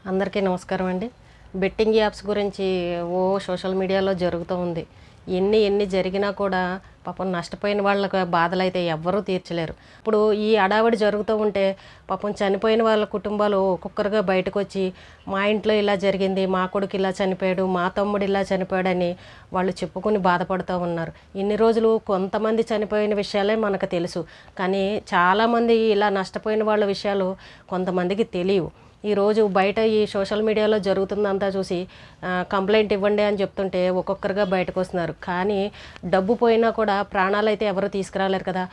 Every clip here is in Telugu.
అందరికీ నమస్కారం అండి. బెట్టింగ్ యాప్స్ గురించి సోషల్ మీడియాలో జరుగుతూ ఉంది. ఎన్ని జరిగినా కూడా పాపం నష్టపోయిన వాళ్ళకి బాధలైతే ఎవ్వరూ తీర్చలేరు. ఇప్పుడు ఈ హడావిడి జరుగుతూ ఉంటే పాపం చనిపోయిన వాళ్ళ కుటుంబాలు ఒక్కొక్కరుగా బయటకొచ్చి మా ఇంట్లో ఇలా జరిగింది, మా కొడుకు ఇలా చనిపోయాడు, మా తమ్ముడు ఇలా చనిపోయాడని వాళ్ళు చెప్పుకొని బాధపడుతూ ఉన్నారు. ఇన్ని రోజులు కొంతమంది చనిపోయిన విషయాలే మనకు తెలుసు, కానీ చాలామంది ఇలా నష్టపోయిన వాళ్ళ విషయాలు కొంతమందికి తెలియవు. ఈరోజు బయట ఈ సోషల్ మీడియాలో జరుగుతుందంతా చూసి కంప్లైంట్ ఇవ్వండి అని చెప్తుంటే ఒక్కొక్కరుగా బయటకు వస్తున్నారు. కానీ డబ్బు పోయినా కూడా ప్రాణాలైతే ఎవరు తీసుకురాలేరు కదా.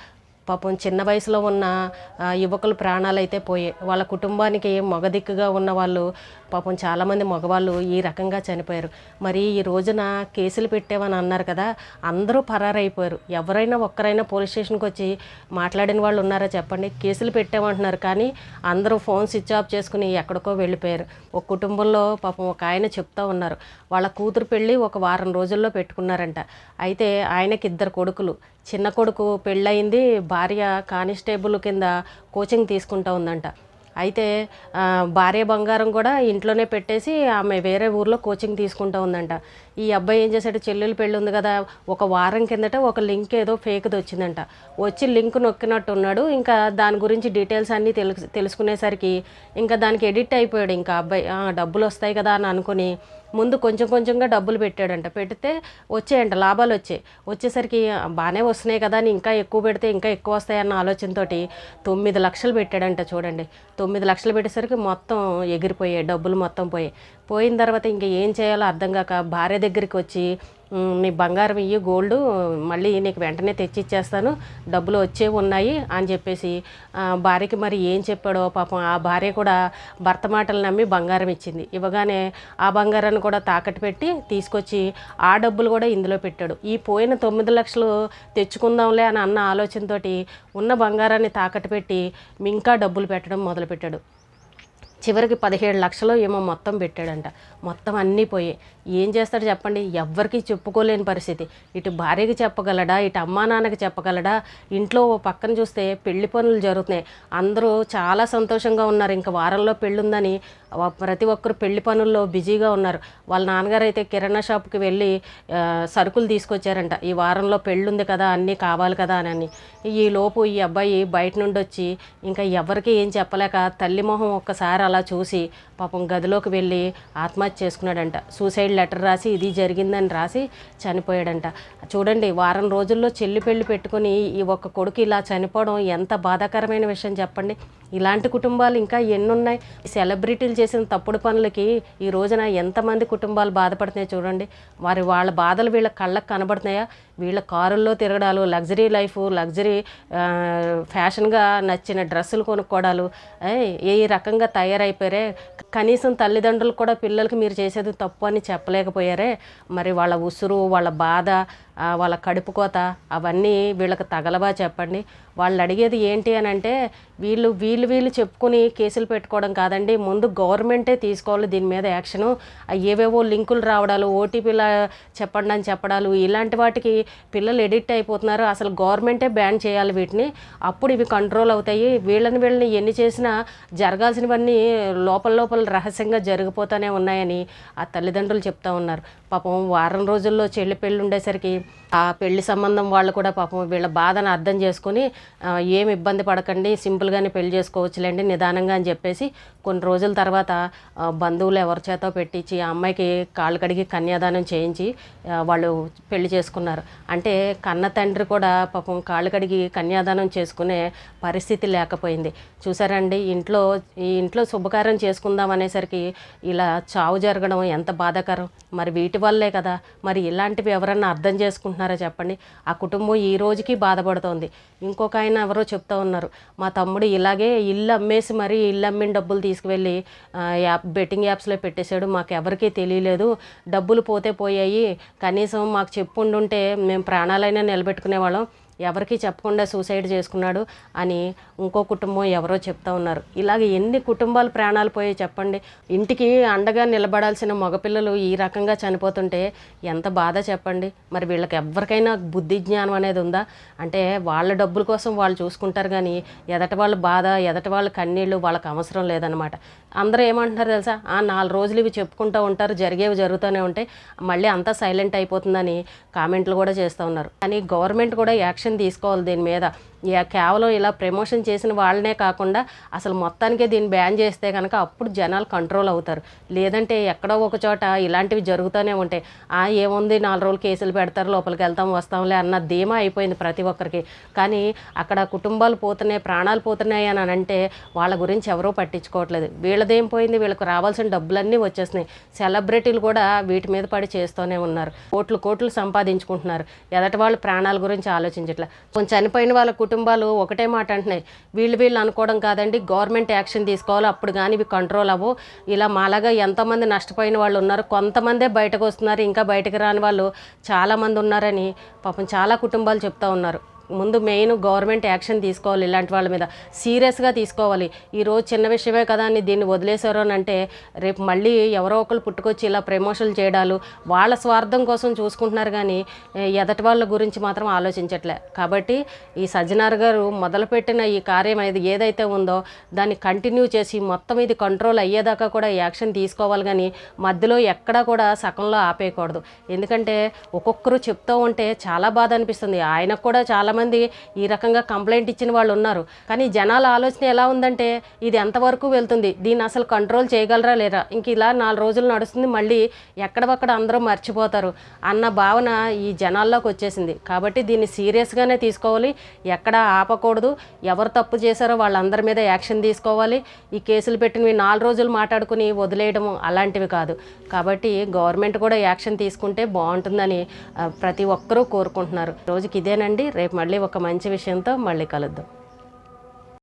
పాపం చిన్న వయసులో ఉన్న యువకుల ప్రాణాలైతే పోయాయి. వాళ్ళ కుటుంబానికి మగదిక్కుగా ఉన్న వాళ్ళు పాపం చాలామంది మగవాళ్ళు ఈ రకంగా చనిపోయారు. మరి ఈ రోజున కేసులు పెట్టామని అన్నారు కదా, అందరూ పరారైపోయారు. ఎవరైనా ఒక్కరైనా పోలీస్ స్టేషన్కి వచ్చి మాట్లాడిన వాళ్ళు ఉన్నారా చెప్పండి? కేసులు పెట్టామంటున్నారు, కానీ అందరూ ఫోన్ స్విచ్ ఆఫ్ చేసుకుని ఎక్కడికో వెళ్ళిపోయారు. ఒక కుటుంబంలో పాపం ఒక ఆయన చెప్తా ఉన్నారు, వాళ్ళ కూతురు పెళ్ళి ఒక వారం రోజుల్లో పెట్టుకున్నారంట. అయితే ఆయనకి 2 కొడుకులు. చిన్న కొడుకు పెళ్ళయింది, భార్య కానిస్టేబుల్ కింద కోచింగ్ తీసుకుంటూ ఉందంట. అయితే భార్య బంగారం కూడా ఇంట్లోనే పెట్టేసి ఆమె వేరే ఊర్లో కోచింగ్ తీసుకుంటూ ఉందంట. ఈ అబ్బాయి ఏం చేశాడు, చెల్లెలు పెళ్ళి ఉంది కదా, ఒక వారం కిందట ఒక లింక్ ఏదో ఫేక్ది వచ్చిందంట. వచ్చి లింక్ నొక్కినట్టు ఉన్నాడు. ఇంకా దాని గురించి డీటెయిల్స్ అన్నీ తెలుసుకునేసరికి ఇంకా దానికి ఎడిట్ అయిపోయాడు. ఇంకా అబ్బాయి డబ్బులు వస్తాయి కదా అని అనుకుని ముందు కొంచెం కొంచెంగా డబ్బులు పెట్టాడంట. పెడితే వచ్చాయంట, లాభాలు వచ్చేసరికి బాగానే వస్తున్నాయి కదా అని ఇంకా ఎక్కువ పెడితే ఇంకా ఎక్కువ వస్తాయన్న ఆలోచనతోటి 9 లక్షలు పెట్టాడంట. చూడండి, 9 లక్షలు పెట్టేసరికి మొత్తం ఎగిరిపోయాయి, డబ్బులు మొత్తం పోయిన తర్వాత ఇంకా ఏం చేయాలో అర్థం కాక భార్య దగ్గరికి వచ్చి, నీ బంగారం ఇయ్యి, గోల్డ్ మళ్ళీ నీకు వెంటనే తెచ్చిచ్చేస్తాను, డబ్బులు వచ్చేవి ఉన్నాయి అని చెప్పేసి భార్యకి మరి ఏం చెప్పాడో పాపం. ఆ భార్య కూడా భర్త మాటలు నమ్మి బంగారం ఇచ్చింది. ఇవ్వగానే ఆ బంగారాన్ని కూడా తాకట్టు పెట్టి తీసుకొచ్చి ఆ డబ్బులు కూడా ఇందులో పెట్టాడు. ఈ పోయిన 9 లక్షలు తెచ్చుకుందాంలే అని అన్న ఆలోచనతోటి ఉన్న బంగారాన్ని తాకట్టు పెట్టి ఇంకా డబ్బులు పెట్టడం మొదలుపెట్టాడు. చివరికి 17 లక్షలు ఏమో మొత్తం పెట్టాడంట. మొత్తం అన్నీ పోయాయి. ఏం చేస్తాడు చెప్పండి? ఎవ్వరికీ చెప్పుకోలేని పరిస్థితి. ఇటు భార్యకి చెప్పగలడా, ఇటు అమ్మా నాన్నకి చెప్పగలడా? ఇంట్లో పక్కన చూస్తే పెళ్లి పనులు జరుగుతున్నాయి. అందరూ చాలా సంతోషంగా ఉన్నారు. ఇంకా వారంలో పెళ్ళి ఉందని ప్రతి ఒక్కరు పెళ్లి పనుల్లో బిజీగా ఉన్నారు. వాళ్ళ నాన్నగారు అయితే కిరాణా షాప్కి వెళ్ళి సరుకులు తీసుకొచ్చారంట. ఈ వారంలో పెళ్ళి ఉంది కదా, అన్నీ కావాలి కదా అని. ఈలోపు ఈ అబ్బాయి బయట నుండి వచ్చి ఇంకా ఎవరికి ఏం చెప్పలేక తల్లి మొహం ఒక్కసారి అలా చూసి పాపం గదిలోకి వెళ్ళి ఆత్మహత్య చేసుకున్నాడంట. సూసైడ్ లెటర్ రాసి ఇది జరిగిందని రాసి చనిపోయాడంట. చూడండి, వారం రోజుల్లో చెల్లి పెళ్లి పెట్టుకుని ఈ ఒక్క కొడుకు ఇలా చనిపోవడం ఎంత బాధాకరమైన విషయం చెప్పండి. ఇలాంటి కుటుంబాలు ఇంకా ఎన్నున్నాయి? సెలబ్రిటీలు చేసిన తప్పుడు పనులకి ఈ రోజున ఎంతమంది కుటుంబాలు బాధపడుతున్నాయి చూడండి. వాళ్ళ బాధలు వీళ్ళ కళ్ళకు కనబడుతున్నాయా? వీళ్ళ కారుల్లో తిరగడాలు, లగ్జరీ లైఫ్, లగ్జరీ ఫ్యాషన్గా నచ్చిన డ్రెస్సులు కొనుక్కోవడాలు, ఏ రకంగా తయారైపోయారే. కనీసం తల్లిదండ్రులు కూడా పిల్లలకి మీరు చేసేది తప్పు అని చెప్పలేకపోయారే. మరి వాళ్ళ ఉసురు, వాళ్ళ బాధ, వాళ్ళ కడుపు కోత అవన్నీ వీళ్ళకి తగలవా చెప్పండి? వాళ్ళు అడిగేది ఏంటి అని అంటే, వీళ్ళు చెప్పుకుని కేసులు పెట్టుకోవడం కాదండి, ముందు గవర్నమెంటే తీసుకోవాలి దీని మీద యాక్షను. ఏవేవో లింకులు రావడాలు, ఓటీపీలా చెప్పండి అని చెప్పడాలు, ఇలాంటి వాటికి పిల్లలు ఎడిక్ట్ అయిపోతున్నారు. అసలు గవర్నమెంటే బ్యాన్ చేయాలి వీటిని, అప్పుడు ఇవి కంట్రోల్ అవుతాయి. వీళ్ళని ఎన్ని చేసినా జరగాల్సినవన్నీ లోపల రహస్యంగా జరిగిపోతూనే ఉన్నాయని ఆ తల్లిదండ్రులు చెప్తా ఉన్నారు. పాపం వారం రోజుల్లో చెల్లి పెళ్ళి ఉండేసరికి ఆ పెళ్లి సంబంధం వాళ్ళు కూడా పాపం వీళ్ళ బాధను అర్థం చేసుకుని ఏమి ఇబ్బంది పడకండి, సింపుల్గానే పెళ్లి చేసుకోవచ్చులేండి నిదానంగా అని చెప్పేసి కొన్ని రోజుల తర్వాత బంధువులు ఎవరి చేతో పెట్టించి ఆ అమ్మాయికి కాళ్ళు కడిగి కన్యాదానం చేయించి వాళ్ళు పెళ్లి చేసుకున్నారు. అంటే కన్న తండ్రి కూడా పాపం కాళ్ళు కడిగి కన్యాదానం చేసుకునే పరిస్థితి లేకపోయింది. చూసారండి, ఈ ఇంట్లో శుభకార్యం చేసుకుందాం అనేసరికి ఇలా చావు జరగడం ఎంత బాధాకరం. మరి వీటి వల్లే కదా. మరి ఇలాంటివి ఎవరన్నా అర్థం చేసుకుంటున్నారా చెప్పండి? ఆ కుటుంబం ఈ రోజుకి బాధపడుతోంది. ఇంకొక ఆయన ఎవరో చెప్తా ఉన్నారు, మా తమ్ముడు ఇలాగే ఇల్లు అమ్మేసి మరీ ఇల్లు అమ్మిన డబ్బులు తీసుకువెళ్ళి బెట్టింగ్ యాప్స్లో పెట్టేశాడు, మాకు ఎవరికీ తెలియలేదు, డబ్బులు పోతే పోయాయి, కనీసం మాకు చెప్పుండుంటే మేము ప్రాణాలైనా నిలబెట్టుకునేవాళ్ళం, ఎవరికి చెప్పకుండా సూసైడ్ చేసుకున్నాడు అని ఇంకో కుటుంబం ఎవరో చెప్తా ఉన్నారు. ఇలాగ ఎన్ని కుటుంబాలు ప్రాణాలు పోయి చెప్పండి. ఇంటికి అండగా నిలబడాల్సిన మగపిల్లలు ఈ రకంగా చనిపోతుంటే ఎంత బాధ చెప్పండి. మరి వీళ్ళకి ఎవరికైనా బుద్ధి జ్ఞానం అనేది ఉందా? అంటే వాళ్ళ డబ్బుల కోసం వాళ్ళు చూసుకుంటారు కానీ ఎదటి వాళ్ళ బాధ, ఎదటి వాళ్ళ కన్నీళ్ళు వాళ్ళకి అవసరం లేదనమాట. అందరూ ఏమంటున్నారు తెలుసా, 4 రోజులు ఇవి చెప్పుకుంటూ ఉంటారు, జరిగేవి జరుగుతూనే ఉంటాయి, మళ్ళీ అంతా సైలెంట్ అయిపోతుందని కామెంట్లు కూడా చేస్తూ ఉన్నారు. కానీ గవర్నమెంట్ కూడా యాక్షన్ తీసుకోవాలి దీని మీద. కేవలం ఇలా ప్రమోషన్ చేసిన వాళ్ళనే కాకుండా అసలు మొత్తానికే దీన్ని బ్యాన్ చేస్తే కనుక అప్పుడు జనాలు కంట్రోల్ అవుతారు. లేదంటే ఎక్కడో ఒక చోట ఇలాంటివి జరుగుతూనే ఉంటాయి. ఏముంది 4 రోజులు కేసులు పెడతారు, లోపలికి వెళ్తాం వస్తాంలే అన్న ధీమా అయిపోయింది ప్రతి ఒక్కరికి. కానీ అక్కడ కుటుంబాలు పోతున్నాయి, ప్రాణాలు పోతున్నాయి అని అంటే వాళ్ళ గురించి ఎవరూ పట్టించుకోవట్లేదు. వీళ్ళదేం పోయింది, వీళ్ళకి రావాల్సిన డబ్బులన్నీ వచ్చేసినాయి. సెలబ్రిటీలు కూడా వీటి మీద పడి చేస్తూనే ఉన్నారు, కోట్లు సంపాదించుకుంటున్నారు. ఎదటి వాళ్ళ ప్రాణాల గురించి ఆలోచించట్లే. కొంచెం చనిపోయిన వాళ్ళ కుటుంబాలు ఒకటే మాట అంటున్నాయి, వీళ్ళు అనుకోవడం కాదండి, గవర్నమెంట్ యాక్షన్ తీసుకోవాలి, అప్పుడు కానీ ఇవి కంట్రోల్ అవ్వు. ఇలా మాలాగా ఎంతోమంది నష్టపోయిన వాళ్ళు ఉన్నారు, కొంతమందే బయటకు వస్తున్నారు, ఇంకా బయటకు రాని వాళ్ళు చాలామంది ఉన్నారని పాపం చాలా కుటుంబాలు చెప్తూ ఉన్నారు. ముందు మెయిన్ గవర్నమెంట్ యాక్షన్ తీసుకోవాలి, ఇలాంటి వాళ్ళ మీద సీరియస్గా తీసుకోవాలి. ఈరోజు చిన్న విషయమే కదా అని దీన్ని వదిలేశారు అని అంటే రేపు మళ్ళీ ఎవరో ఒకరు పుట్టుకొచ్చి ఇలా ప్రమోషన్లు చేయడాలు వాళ్ళ స్వార్థం కోసం చూసుకుంటున్నారు కానీ ఎదటి వాళ్ళ గురించి మాత్రం ఆలోచించట్లే. కాబట్టి ఈ సజ్జనార్ గారు మొదలుపెట్టిన ఈ కార్యం ఏదైతే ఉందో దాన్ని కంటిన్యూ చేసి మొత్తం ఇది కంట్రోల్ అయ్యేదాకా కూడా యాక్షన్ తీసుకోవాలి కానీ మధ్యలో ఎక్కడా కూడా సగంలో ఆపేయకూడదు. ఎందుకంటే ఒక్కొక్కరు చెప్తూ ఉంటే చాలా బాధ అనిపిస్తుంది. ఆయనకు కూడా చాలా మంది ఈ రకంగా కంప్లైంట్ ఇచ్చిన వాళ్ళు ఉన్నారు. కానీ జనాల ఆలోచన ఎలా ఉందంటే ఇది ఎంతవరకు వెళ్తుంది, దీన్ని అసలు కంట్రోల్ చేయగలరా లేరా, ఇంక ఇలా 4 రోజులు నడుస్తుంది, మళ్ళీ ఎక్కడవక్కడ అందరూ మర్చిపోతారు అన్న భావన ఈ జనాల్లోకి వచ్చేసింది. కాబట్టి దీన్ని సీరియస్గానే తీసుకోవాలి, ఎక్కడ ఆపకూడదు. ఎవరు తప్పు చేశారో వాళ్ళందరి మీద యాక్షన్ తీసుకోవాలి. ఈ కేసులు పెట్టినవి 4 రోజులు మాట్లాడుకుని వదిలేయడం అలాంటివి కాదు. కాబట్టి గవర్నమెంట్ కూడా యాక్షన్ తీసుకుంటే బాగుంటుందని ప్రతి ఒక్కరూ కోరుకుంటున్నారు. రోజుకి ఇదేనండి. రేపు మళ్ళీ ఒక మంచి విషయంతో మళ్ళీ కలుద్దాం.